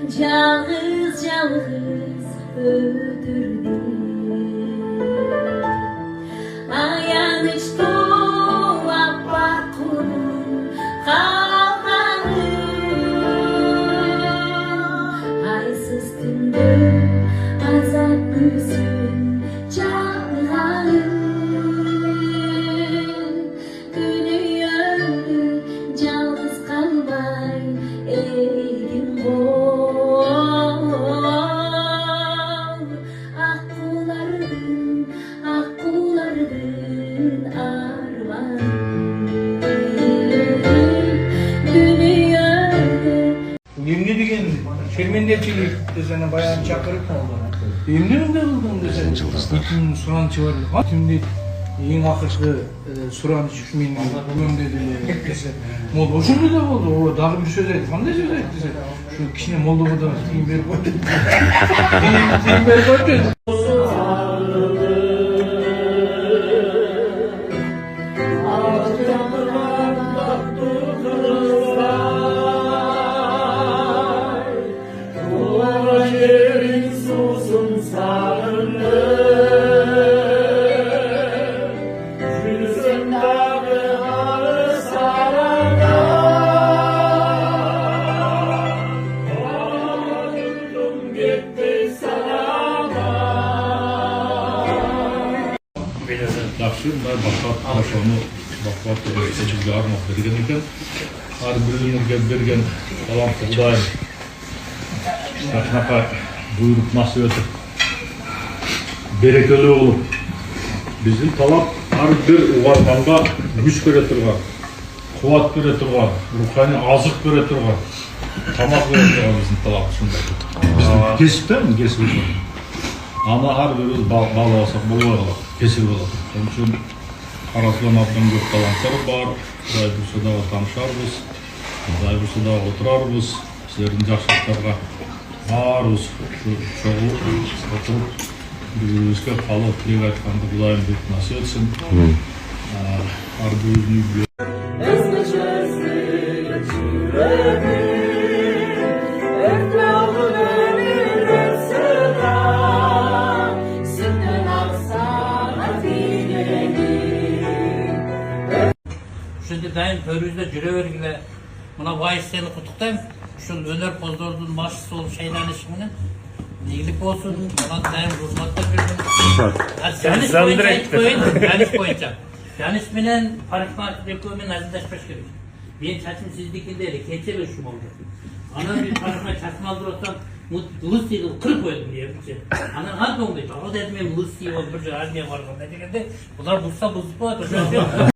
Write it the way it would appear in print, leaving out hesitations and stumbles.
Yalnız yalnız öldürdü. Ayanıştı apakun kalkanı. Aysız tündü azap büsün canları. Günü öldü yalnız kalmay eğim bol. Akkulardın armanı. Günü öldü. Emne деген шермендепчилик десене баян чакырып эмне кылдың десе бүтүн суранычы бар тимди эң акыркы сураныч менин көмөмдеди десе молдо ошондой да болду ооба дагы бир сөз айтты кандай сөз айтты десе ушу кичине молдого да тыйын берип койду тыйын берип койчу. Жақсы, мына бақуат ашаны бақуат seçimге арнап берген екен. Ар біреулерге берген талантты Құдайым сахнаға бұйырып насып етіп берекелі болып біздің талап ар бір ұғарғанға күш бере тұрған, қуат бере тұрған, рухани азық бере тұрған, тамақ бере тұрған біздің талап сондай. Біздің кесіптен кесіп ана ар біріміз бал алсақ болмай қалады, кесіп болады. Onun için Qaraslanatdan көп таланттар бар, Құдай бұйырса да танышарбыз, Құдай бұйырса да отырарбыз, сіздердің жақсылықтарға барбыз, шоғылып, отырып, бірімізге халық тілек айтқанды Құдайым деп насip етсін. Ар біріміздің үйге. Şimdi dayım önünüzde cüre vergile buna vaiz seni kutuktayım. Şu öner pozdordun başlısı olup şeylenişiminin iyilik olsun. Bana dayım ruhmatta verdim. Yanlış boyunca. Yanlış menen parikmat dökümün azındaşmış gerek. Benim çatım sizdeki değil, keçe bir şum oldu. Ana bir parikmat çatım aldırırsam Lucy'yi kırıp koydum diye bir şey. Anan hangi oldu? O dedim Lucy'yi oldu, bir şey armaya var. Bunlar bulsa buzlu bu